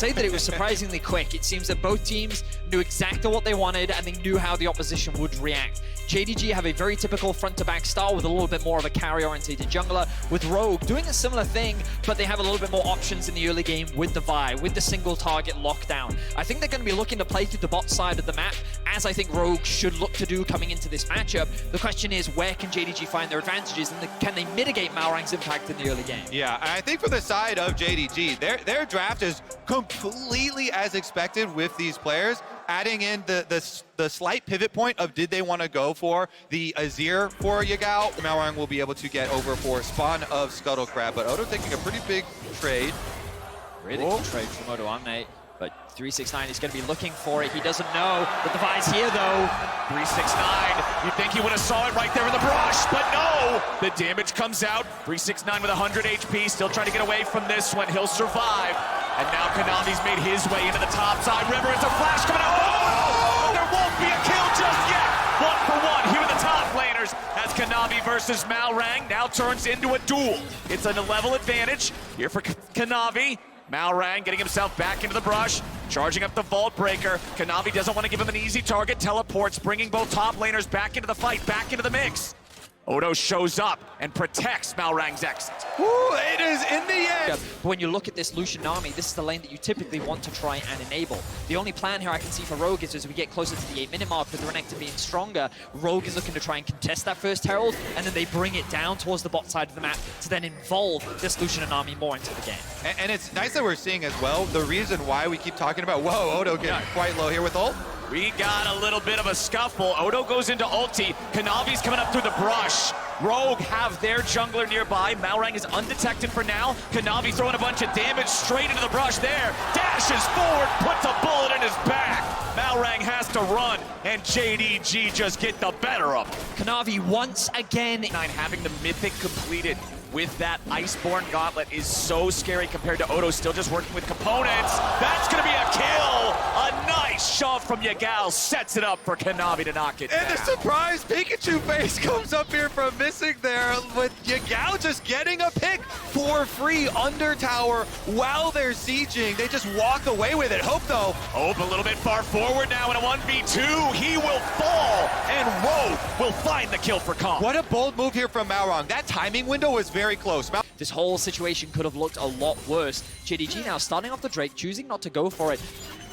say that it was surprisingly quick. It seems that both teams knew exactly what they wanted and they knew how the opposition would react. JDG have a very typical front-to-back style with a little bit more of a carry-orientated jungler, with Rogue doing a similar thing, but they have a little bit more options in the early game with the Vi, with the single target lockdown. I think they're going to be looking to play through the bot side of the map, as I think Rogue should look to do coming into this matchup. The question is, where can JDG find their advantages, and can they mitigate Malrang's impact in the early game? Yeah, and I think for the side of JDG, their draft is completely as expected with these players, adding in the slight pivot point of did they want to go for the Azir for Yagao. Malrang will be able to get over for spawn of Scuttle Crab, but Odo taking a pretty big trade. Really good trade from Odo Amne, but 369 is going to be looking for it. He doesn't know that the Vi's here though. 369, you'd think he would have saw it right there in the brush, but no! The damage comes out. 369 with 100 HP, still trying to get away from this one. He'll survive. And now Kanavi's made his way into the top side river. It's a flash coming out. Oh! There won't be a kill just yet. 1 for 1 here with the top laners as Kanavi versus Malrang now turns into a duel. It's a level advantage here for Kanavi. Malrang getting himself back into the brush, charging up the Vault Breaker. Kanavi doesn't want to give him an easy target. Teleports, bringing both top laners back into the fight, back into the mix. Odo shows up and protects Malrang's exit. Ooh, it is in the end! But when you look at this Lucian army, this is the lane that you typically want to try and enable. The only plan here I can see for Rogue is as we get closer to the 8-minute mark with the Renekton being stronger, Rogue is looking to try and contest that first Herald, and then they bring it down towards the bot side of the map to then involve this Lucian army more into the game. And it's nice that we're seeing as well the reason why we keep talking about, whoa, Odo getting quite low here with ult. We got a little bit of a scuffle. Odo goes into ulti. Kanavi's coming up through the brush. Rogue have their jungler nearby. Malrang is undetected for now. Kanavi throwing a bunch of damage straight into the brush there. Dashes forward, puts a bullet in his back. Malrang has to run, and JDG just get the better of him. Kanavi once again. Having the mythic completed with that Iceborne Gauntlet is so scary compared to Odo still just working with components. That's gonna be a kill! A nice shove from Yagao sets it up for Kanavi to knock it down. And the surprise Pikachu face comes up here from missing there with Yagao just getting a pick for free under tower while they're sieging. They just walk away with it. Hope though. Hope a little bit far forward now in a 1v2. He will fall, and Rogue will find the kill for Kong. What a bold move here from Malrang. That timing window was very close. This whole situation could have looked a lot worse. JDG now starting off the Drake, choosing not to go for it.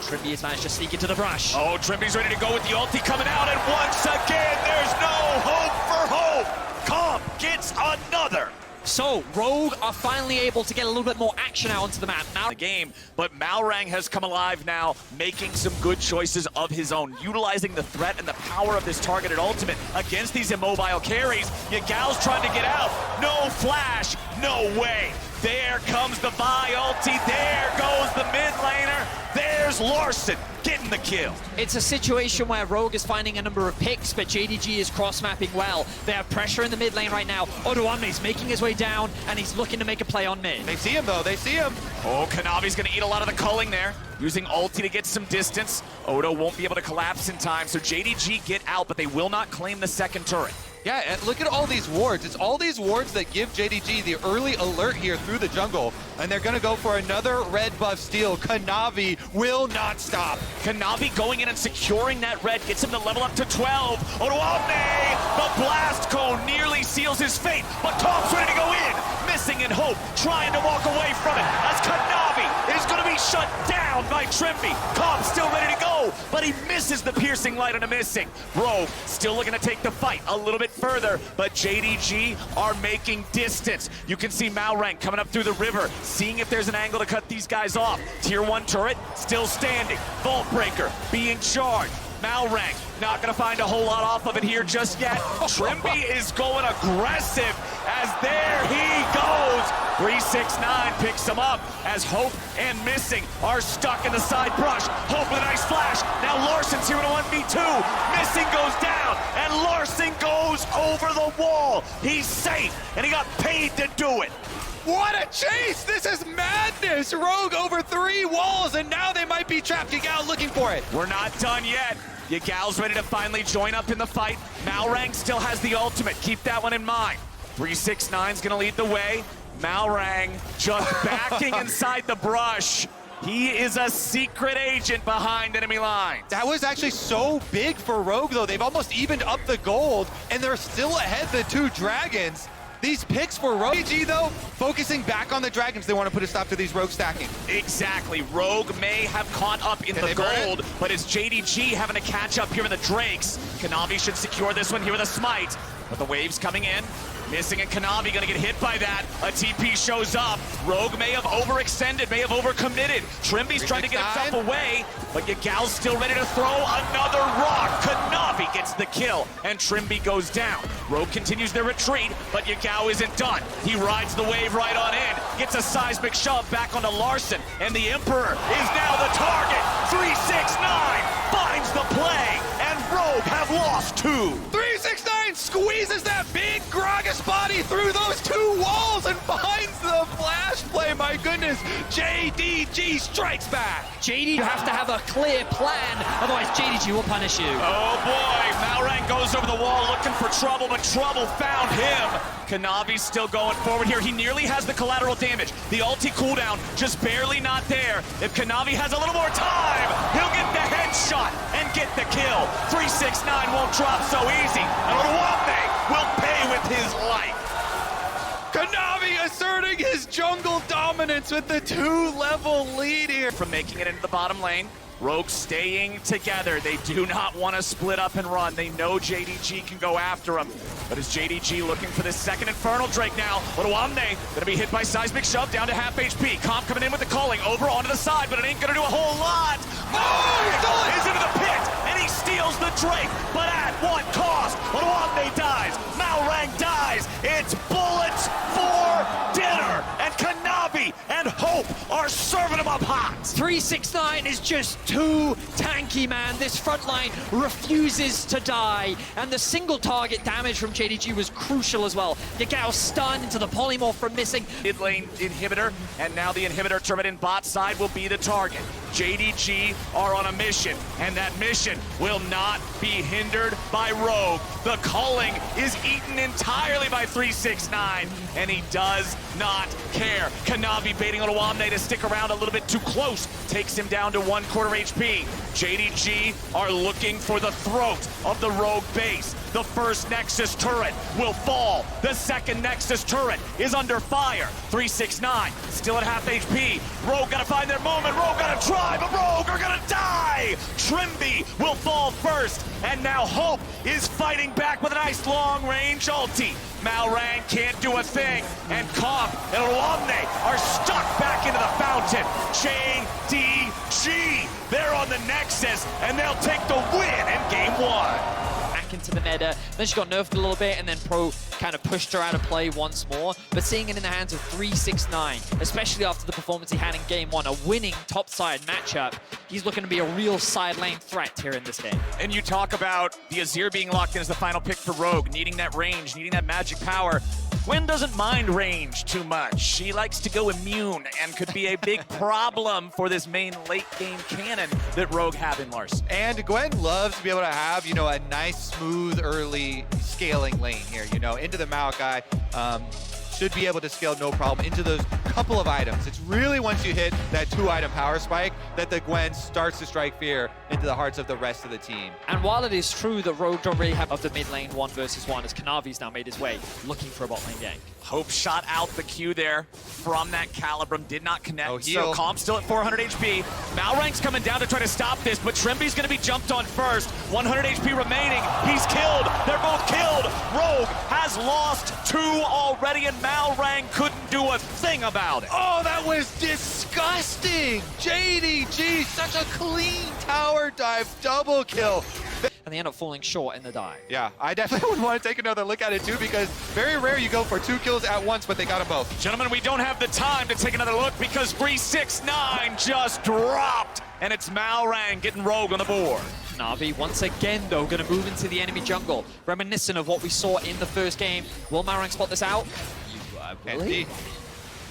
Trimby has managed to sneak into the brush. Oh, Trimby's ready to go with the ulti coming out, and once again, there's no hope for hope. Comp gets another. So, Rogue are finally able to get a little bit more action out onto the map. Now, The game, but Malrang has come alive now, making some good choices of his own, utilizing the threat and the power of this targeted ultimate against these immobile carries. Yagao's trying to get out. No flash, no way. There comes the Vi ulti. There goes the mid laner. There's Larson getting the kill. it's a situation where Rogue is finding a number of picks, but JDG is cross-mapping well. They have pressure in the mid lane right now. Odo Amne is making his way down, and he's looking to make a play on mid. They see him though, they see him. Oh, Kanavi's gonna eat a lot of the culling there, using ulti to get some distance. Odo won't be able to collapse in time, so JDG get out, but they will not claim the second turret. Yeah, and look at all these wards. It's all these wards that give JDG the early alert here through the jungle. And they're gonna go for another red buff steal. Kanavi will not stop. Kanavi going in and securing that red, gets him to level up to 12. Odo Amne, the blast cone nearly seals his fate, but Tom's ready to go in. Missing in hope, trying to walk away from it, as Kanavi is gonna be shut down by Trimby. Tom still ready to go, but he misses the piercing light on a missing. Rogue still looking to take the fight a little bit further, but JDG are making distance. You can see Malrang coming up through the river, seeing if there's an angle to cut these guys off. Tier 1 turret still standing. Vault Breaker being charged. Malrang not gonna find a whole lot off of it here just yet. Trimby is going aggressive as there he goes. 369 picks him up as Hope and Missing are stuck in the side brush. Hope with a nice flash. Now Larson's here in a 1v2. Missing goes down and Larson goes over the wall. He's safe and he got paid to do it. What a chase! This is madness! Rogue over 3 walls, and now they might be trapped. Yagao looking for it. We're not done yet. Yagao's ready to finally join up in the fight. Malrang still has the ultimate. Keep that one in mind. 369's gonna lead the way. Malrang just backing inside the brush. He is a secret agent behind enemy lines. That was actually so big for Rogue, though. They've almost evened up the gold, and they're still ahead the two Dragons. These picks for Rogue, JDG, though, focusing back on the Dragons. They want to put a stop to these Rogue stacking. Exactly. Rogue may have caught up in the gold, but it's JDG having to catch up here in the Drakes. Kanavi should secure this one here with a smite. But the waves coming in. Missing, and Kanavi gonna get hit by that. A TP shows up. Rogue may have overextended, may have overcommitted. Trimby's trying to get himself away, but Yagal's still ready to throw another rock. Kanavi gets the kill, and Trimby goes down. Rogue continues their retreat, but Yagal isn't done. He rides the wave right on in, gets a seismic shove back onto Larson, and the Emperor is now the target. 369 finds the play, and Rogue have lost two. 369 squeezes that big Gragas body through those two walls and finds the flash play. My goodness, JDG strikes back. JD, you have to have a clear plan, otherwise JDG will punish you. Oh boy, Malrang goes over the wall looking for trouble, but trouble found him. Kanavi's still going forward here. He nearly has the collateral damage. The ulti cooldown just barely not there. If Kanavi has a little more time, he'll get the headshot and get the kill. 369 won't drop so easy. And Oluwambe will pay with his life. Kanavi asserting his jungle dominance with the 2-level lead here. From making it into the bottom lane, Rogue staying together. They do not want to split up and run. They know JDG can go after him. But is JDG looking for this second Infernal Drake now? Oluwambe gonna be hit by Seismic Shove down to half HP. Comp coming in with the calling over onto the side, but it ain't gonna do a whole lot. Oh, he's into the pit, and he steals the Drake. But at what cost? Oluwambe dies. Malrang dies. It's bullets for dinner. And Kanavi and Hope are serving him up hot. 369 is just too tanky, man. This front line refuses to die, and the single target damage from JDG was crucial as well. Yagal stunned into the polymorph from missing. Mid lane inhibitor, and now the inhibitor turret in bot side will be the target. JDG are on a mission, and that mission will not be hindered by Rogue. The culling is eaten entirely by 369, and he does not care. Kanavi baiting Oluwambe to stick around a little bit too close, takes him down to 1/4 HP. JDG are looking for the throat of the Rogue base. The first Nexus turret will fall. The second Nexus turret is under fire. 369 still at half HP. Rogue gotta find their moment. Rogue gotta try, but Rogue are gonna die. Trimby will fall first, and now Hope is fighting back with a nice long-range ulti. Malrang can't do a thing, and Comp and Oluwambe are stuck back into the fountain. JDG, they're on the Nexus, and they'll take the win in game one. Back into the meta, then she got nerfed a little bit, and then Pro kind of pushed her out of play once more. But seeing it in the hands of 369, especially after the performance he had in game one, a winning topside matchup, he's looking to be a real side lane threat here in this game. And you talk about the Azir being locked in as the final pick for Rogue, needing that range, needing that magic power. Gwen doesn't mind range too much. She likes to go immune and could be a big problem for this main late game cannon that Rogue have in Lars. And Gwen loves to be able to have, you know, a nice, smooth, early scaling lane here, you know, into the Maokai. Should be able to scale no problem into those couple of items. It's really once you hit that 2-item power spike that the Gwen starts to strike fear into the hearts of the rest of the team. And while it is true that Rogue don't really have of the mid lane 1v1, as Kanavi's now made his way, looking for a bot lane gank. Hope shot out the Q there from that Calibrum, did not connect. No so heal. Calm still at 400 HP. Malrang's coming down to try to stop this, but Trimby's gonna be jumped on first. 100 HP remaining, he's killed. They're both killed. Rogue has lost 2 already, and Malrang couldn't do a thing about it. Oh, that was disgusting! JDG, such a clean tower dive double kill. And they end up falling short in the dive. Yeah, I definitely would want to take another look at it too, because very rare you go for 2 kills at once, but they got them both. Gentlemen, we don't have the time to take another look because 369 just dropped, and it's Malrang getting Rogue on the board. Navi once again though gonna move into the enemy jungle, reminiscent of what we saw in the first game. Will Malrang spot this out? Will he?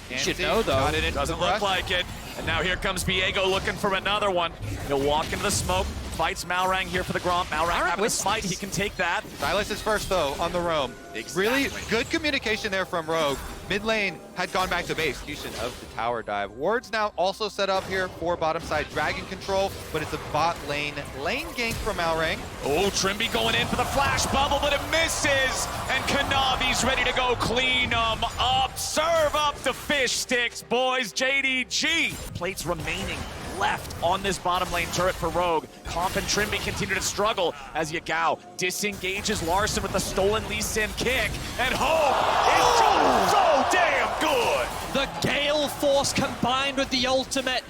You should know though. Doesn't look like it. And now here comes Viego looking for another one. He'll walk into the smoke, fights Malrang here for the Gromp. Malrang having a with smite, he can take that. Silas is first though on the roam. Exactly. Really good communication there from Rogue. Mid lane had gone back to base. Execution of the tower dive. Ward's now also set up here for bottom side dragon control, but it's a bot lane gank from Malrang. Oh, Trimby going in for the flash bubble, but it misses. And Kanavi's ready to go clean them up. Serve up the fish sticks, boys. JDG. Plates remaining left on this bottom lane turret for Rogue. Comp and Trimby continue to struggle as Yagao disengages Larson with the stolen Lee Sin kick. And Hope is just so damn good. The Gale Force combined with the ultimate.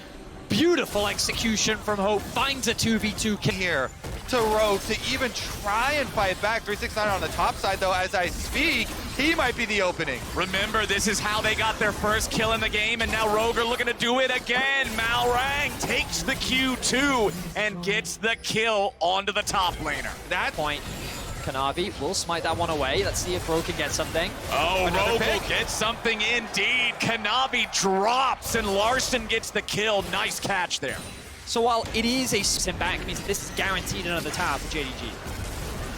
Beautiful execution from Hope. Finds a 2v2 kill Here to Rogue to even try and fight back. 369 on the top side though, as I speak, he might be the opening. Remember, this is how they got their first kill in the game, and now Rogue are looking to do it again. Malrang takes the Q2 and gets the kill onto the top laner. that point. Kanavi will smite that one away. Let's see if Rogue can get something. Oh, Another Rogue pick. will get something indeed. Kanavi drops and Larson gets the kill. Nice catch there. So while it is a sim back, means this is guaranteed another tower for JDG.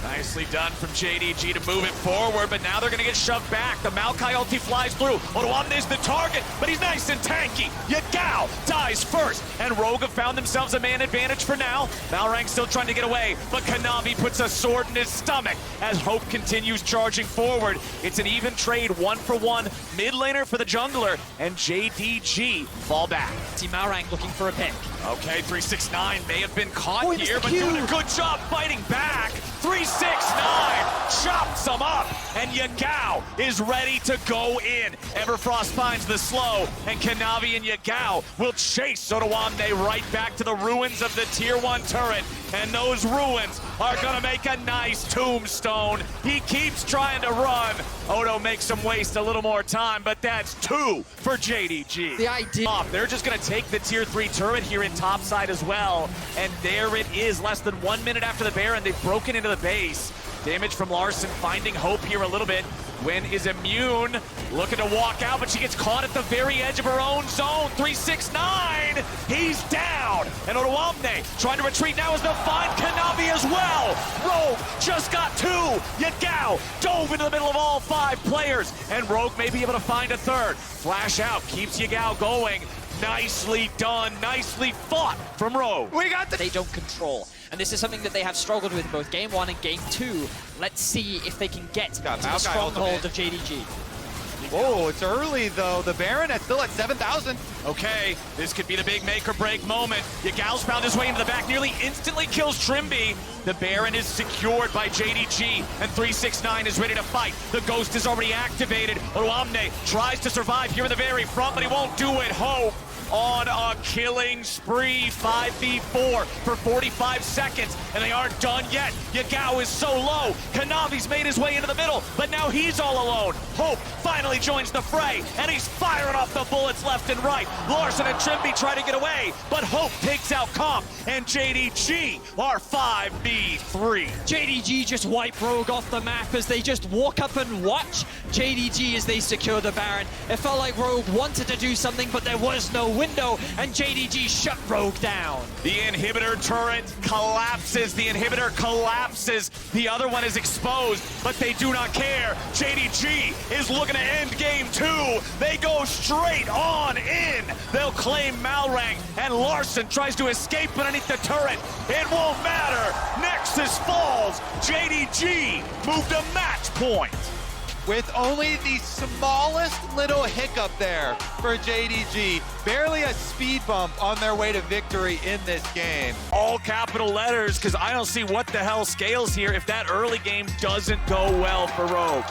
Nicely done from JDG to move it forward, but now they're going to get shoved back. The Maokai ulti flies through. Odoamne is the target, but he's nice and tanky. Yagao dies first, and Rogue have found themselves a man advantage for now. Malrang still trying to get away, but Kanavi puts a sword in his stomach as Hope continues charging forward. It's an even trade, 1-for-1 mid laner for the jungler, and JDG fall back. See Malrang looking for a pick. Okay, 369 may have been caught Oh, he missed here, the but cue. doing a good job fighting back. 369 chops him up, and Yagao is ready to go in. Everfrost finds the slow, and Kanavi and Yagao will chase Odoamne right back to the ruins of the Tier 1 turret, and those ruins are gonna make a nice tombstone. He keeps trying to run. Odo makes him waste a little more time, but that's 2 for JDG. The idea. They're just gonna take the Tier 3 turret here in topside as well, and there it is, less than 1 minute after the Baron. They've broken into the base. Damage from Larson, finding Hope here a little bit. Gwen is immune, looking to walk out, but she gets caught at the very edge of her own zone. 369, he's down. And Odoamne trying to retreat now as they'll find Kanavi as well. Rogue just got 2. Yagao dove into the middle of all 5 players, and Rogue may be able to find a third. Flash out, keeps Yagao going. Nicely done, nicely fought from Rogue. We got the They don't control. And this is something that they have struggled with in both Game 1 and Game 2. Let's see if they can get to the Maokai stronghold ultimate. of JDG. Whoa, it's early though. The Baron is still at 7,000. Okay, this could be the big make or break moment. Yagao's found his way into the back, nearly instantly kills Trimby. The Baron is secured by JDG, and 369 is ready to fight. The Ghost is already activated. Odoamne tries to survive here in the very front, but he won't do it. Hope on a killing spree, 5v4 for 45 seconds, and they aren't done yet. Yagao is so low. Kanavi's made his way into the middle, but now he's all alone. Hope finally joins the fray, and he's firing off the bullets left and right. Larson and Trimby try to get away, but Hope takes out Comp, and JDG are 5v3. JDG just wipe Rogue off the map as they just walk up and watch JDG as they secure the Baron. It felt like Rogue wanted to do something, but there was no window, and JDG shut Rogue down. The inhibitor turret collapses. The inhibitor collapses. The other one is exposed, but they do not care. JDG is looking to end game 2. They go straight on in. They'll claim Malrang, and Larson tries to escape underneath the turret. It won't matter. Nexus falls. JDG moved to match point. With only the smallest little hiccup there for JDG. Barely a speed bump on their way to victory in this game. All capital letters, because I don't see what the hell scales here if that early game doesn't go well for Rogue.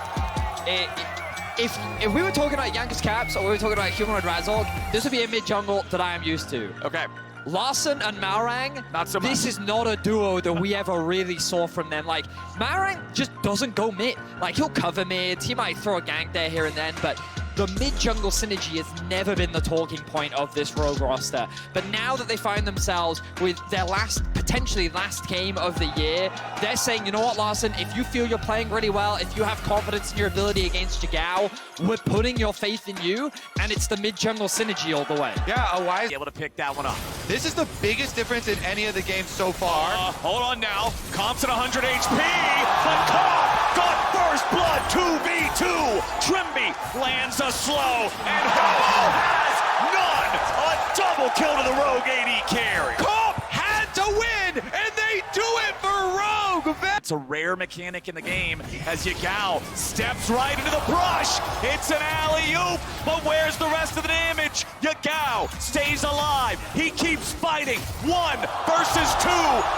If we were talking about Youngest Caps or we were talking about Humanoid Razorg, this would be a mid-jungle that I am used to. Okay. Larson and Malrang, Not so much. this is not a duo that we ever really saw from them. Like, Malrang just doesn't go mid. Like, he'll cover mid, he might throw a gank there here and then, but the mid-jungle synergy has never been the talking point of this Rogue roster. But now that they find themselves with their last potentially last game of the year. They're saying, you know what, Larson, if you feel you're playing really well, if you have confidence in your ability against Jagao, we're putting your faith in you, and it's the mid-jungle synergy all the way. Yeah, a wise. Able to pick that one up. This is the biggest difference in any of the games so far. Hold on now. Comp's at 100 HP, but Comp got first blood 2v2. Trimby lands a slow, and Hobo has none. A double kill to the Rogue AD carry. Comp had to win, and they do it for Rogue. It's a rare mechanic in the game as Yagao steps right into the brush. It's an alley-oop, but where's the rest of the damage? Yagao stays alive. He keeps fighting. 1 versus 2.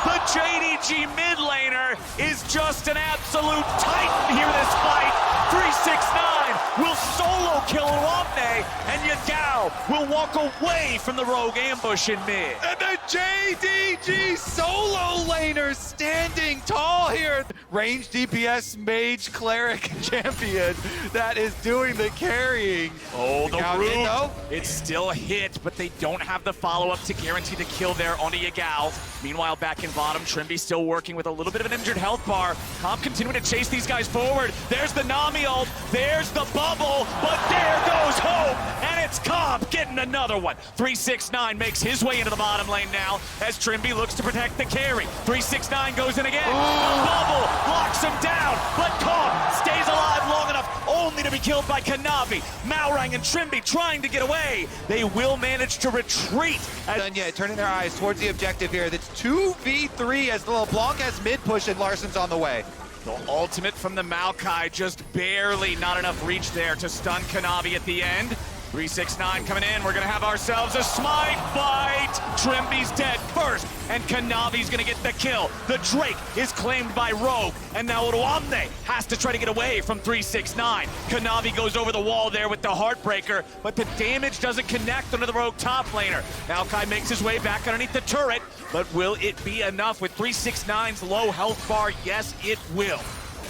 The JDG mid laner is just an absolute titan here in this fight. 369 will solo kill Wapne, and Yagao will walk away from the Rogue ambush in mid. And the JDG solo laner standing tall here. Range DPS mage cleric champion that is doing the carrying. Oh, the Yagao in, though. root. It's still hit, but they don't have the follow-up to guarantee the kill there onto Yagao. Meanwhile, back in bottom, Trimby still working with a little bit of an injured health bar. Comp continuing to chase these guys forward. There's the Nami ult, there's the bubble, but there goes Hope, and it's Comp getting another one. 369 makes his way into the bottom lane now as Trimby looks to protect the carry. 369 goes in again. The bubble locks him down, but Comp stays alive long enough only to be killed by Kanavi. Maurang and Trimby trying to get away. They will manage to retreat. Done yet, turning their eyes towards the objective here. That's 2v3 as the LeBlanc has mid push and Larson's on the way. The ultimate from the Maokai, just barely not enough reach there to stun Kanavi at the end. 369 coming in, we're gonna have ourselves a smite fight! Trimby's dead first, and Kanavi's gonna get the kill. The Drake is claimed by Rogue, and now Oruamne has to try to get away from 369. Kanavi goes over the wall there with the Heartbreaker, but the damage doesn't connect onto the Rogue top laner. Maokai makes his way back underneath the turret, but will it be enough with 369's low health bar? Yes, it will.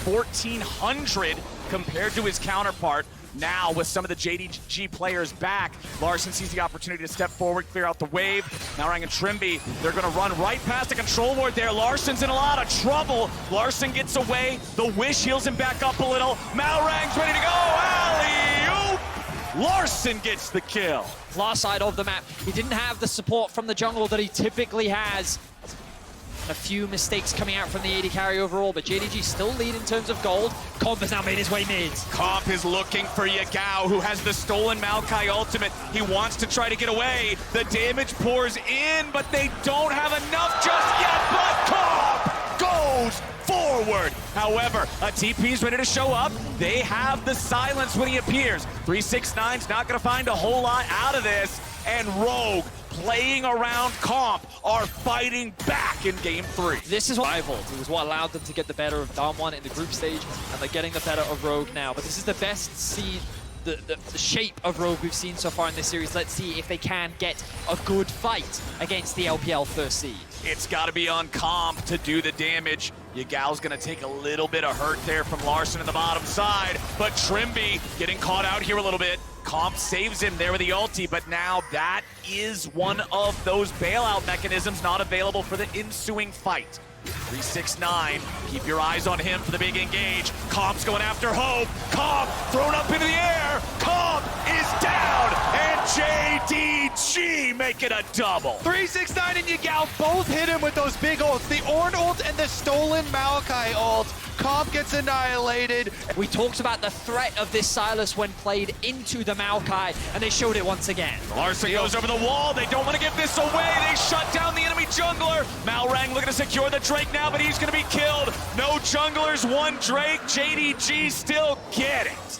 1,400 compared to his counterpart. Now, with some of the JDG players back, Larson sees the opportunity to step forward, clear out the wave. Maurang and Trimby, they're going to run right past the control ward there. Larson's in a lot of trouble. Larson gets away. The Wish heals him back up a little. Maurang's ready to go. Alley-oop! Larson gets the kill. Far side of the map, he didn't have the support from the jungle that he typically has. A few mistakes coming out from the AD carry overall, but JDG still lead in terms of gold. Comp has now made his way mid. Comp is looking for Yagao, who has the stolen Maokai ultimate. He wants to try to get away. The damage pours in, but they don't have enough just yet, but Comp goes forward. However, a TP is ready to show up. They have the silence when he appears. 369's not gonna find a whole lot out of this, and Rogue, playing around Comp, are fighting back in game 3. This is what rivaled. It was what allowed them to get the better of Damwon in the group stage, and they're getting the better of Rogue now. But this is the best scene, the shape of Rogue we've seen so far in this series. Let's see if they can get a good fight against the LPL first seed. It's got to be on Comp to do the damage. Yagao's going to take a little bit of hurt there from Larson in the bottom side, but Trimby getting caught out here a little bit. Comp saves him there with the ulti, but now that is one of those bailout mechanisms not available for the ensuing fight. 369, keep your eyes on him for the big engage. Comp's going after Hope. Comp thrown up into the air. Comp is down, and JDG make it a double. 369 and Yagao both hit him with those big ults. The Ornn ult and the stolen Maokai ult. Comp gets annihilated. We talked about the threat of this Sylas when played into the Maokai, and they showed it once again. Larson goes over the wall. They don't want to give this away. They shut down the enemy jungler. Maurang looking to secure the Drake now, but he's going to be killed. No junglers, one Drake. JDG still get it.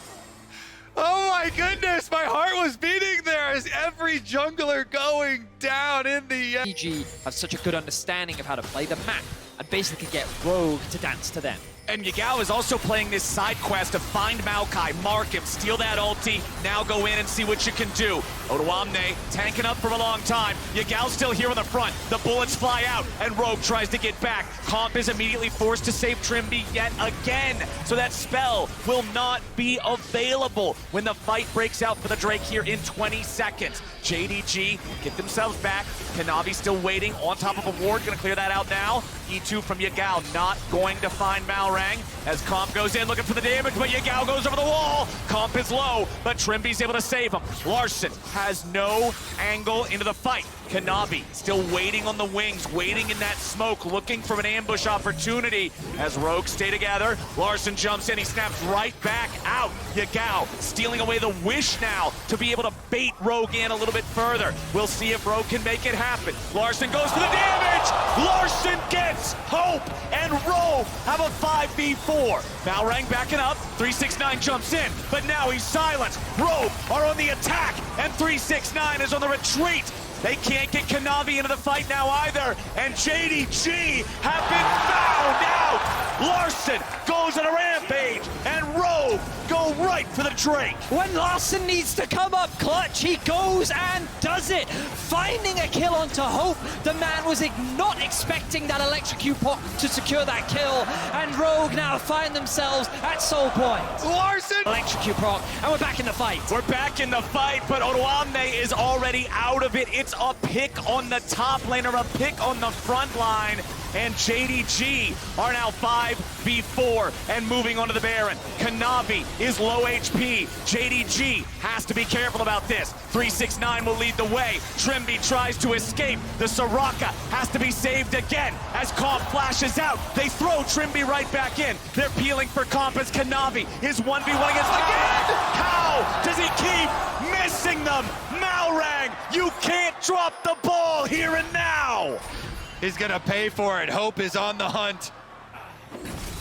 Oh my goodness, my heart was beating there as every jungler going down in the... JDG have such a good understanding of how to play the map and basically get Rogue to dance to them. And Yagao is also playing this side quest to find Maokai, mark him, steal that ulti, now go in and see what you can do. Odoamne tanking up for a long time. Yagao's still here on the front. The bullets fly out, and Rogue tries to get back. Comp is immediately forced to save Trimby yet again, so that spell will not be available when the fight breaks out for the Drake here in 20 seconds. JDG get themselves back. Kanavi still waiting on top of a ward, gonna clear that out now. E2 from Yagao, not going to find Malrang as Comp goes in looking for the damage, but Yagao goes over the wall. Comp is low, but Trimby's able to save him. Larson has no angle into the fight. Kanavi still waiting on the wings, waiting in that smoke, looking for an ambush opportunity as Rogue stay together. Larson jumps in, he snaps right back out. Yagao stealing away the wish now to be able to bait Rogue in a little bit further. We'll see if Rogue can make it happen. Larson goes for the damage! Larson gets hope, and Rogue have a 5v4. Malrang backing up, 369 jumps in, but now he's silenced. Rogue are on the attack, and 369 is on the retreat. They can't get Kanavi into the fight now either, and JDG have been found out! Larson goes on a rampage, and Rogue go right for the Drake. When Larson needs to come up clutch, he goes and does it. Finding a kill onto Hope. The man was not expecting that electrocute pot to secure that kill, and Rogue now find themselves at Soul Point. Larson! Electrocute proc, and we're back in the fight. We're back in the fight, but Odoamne is already out of it. It's a pick on the top lane, or a pick on the front line, and JDG are now 5v4 and moving on to the Baron. Kanavi is low HP. JDG has to be careful about this. 369 will lead the way. Trimby tries to escape. The Soraka has to be saved again as Comp flashes out. They throw Trimby right back in. They're peeling for Comp as Kanavi is 1v1 against again. How does he keep missing them? Malrang, you can't drop the ball here and now. He's gonna pay for it. Hope is on the hunt.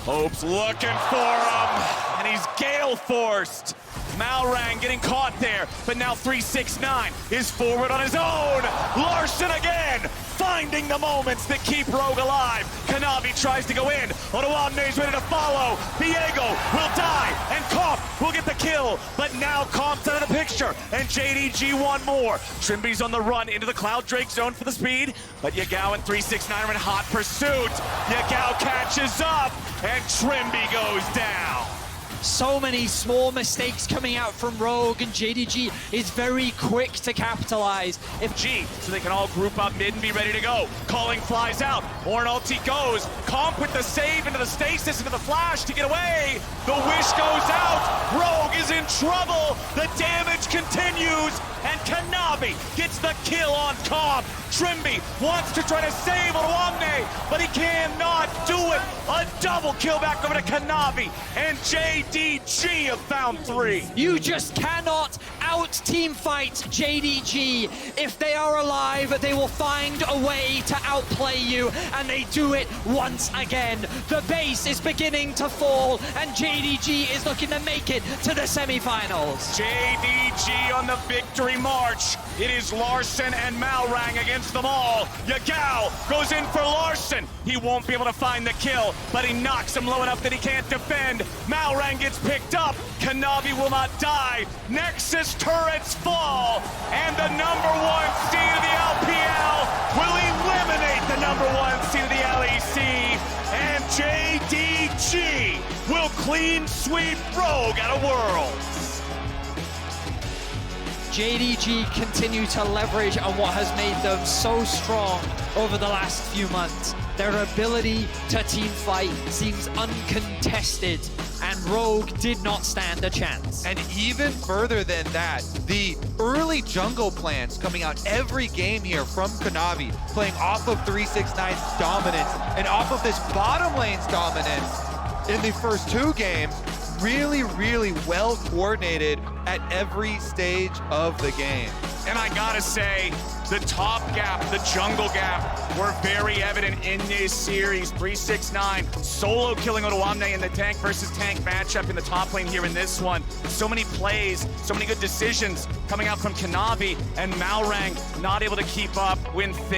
Hope's looking for him, and he's gale forced. Malrang getting caught there, but now 369 is forward on his own. Larson again, finding the moments that keep Rogue alive. Kanavi tries to go in. Odoamne's ready to follow. Diego will die, and Comp will get the kill. But now Comp's out of the picture, and JDG one more. Trimby's on the run into the Cloud Drake zone for the speed, but Yagao and 369 are in hot pursuit. Yagao catches up, and Trimby goes down. So many small mistakes coming out from Rogue, and JDG is very quick to capitalize. If G, so they can all group up mid and be ready to go. Calling flies out, Orn ulti goes. Comp with the save into the stasis, into the flash to get away. The wish goes out, Rogue is in trouble. The damage continues, and Kanavi gets the kill on Comp. Trimby wants to try to save Odoamne, but he cannot do it. A double kill back over to Kanavi, and JDG have found 3. You just cannot out-team fight JDG. If they are alive, they will find a way to outplay you, and they do it once again. The base is beginning to fall, and JDG is looking to make it to the semifinals. JDG on the victory march. It is Larson and Malrang against them all. Yagao goes in for Larson. He won't be able to find the kill, but he knocks him low enough that he can't defend. Malrang gets picked up. Kanavi will not die. Nexus turrets fall, and the #1 seed of the LPL will eliminate the #1 seed of the LEC, and JDG will clean sweep Rogue out of Worlds. JDG continue to leverage on what has made them so strong over the last few months. Their ability to team fight seems uncontested, and Rogue did not stand a chance. And even further than that, the early jungle plans coming out every game here from Kanavi, playing off of 369's dominance and off of this bottom lane's dominance in the first 2 games, really, really well coordinated at every stage of the game. And I gotta say, the top gap, the jungle gap, were very evident in this series. 369 solo killing Odoamne in the tank versus tank matchup in the top lane here in this one. So many plays, so many good decisions coming out from Kanavi, and Malrang not able to keep up when things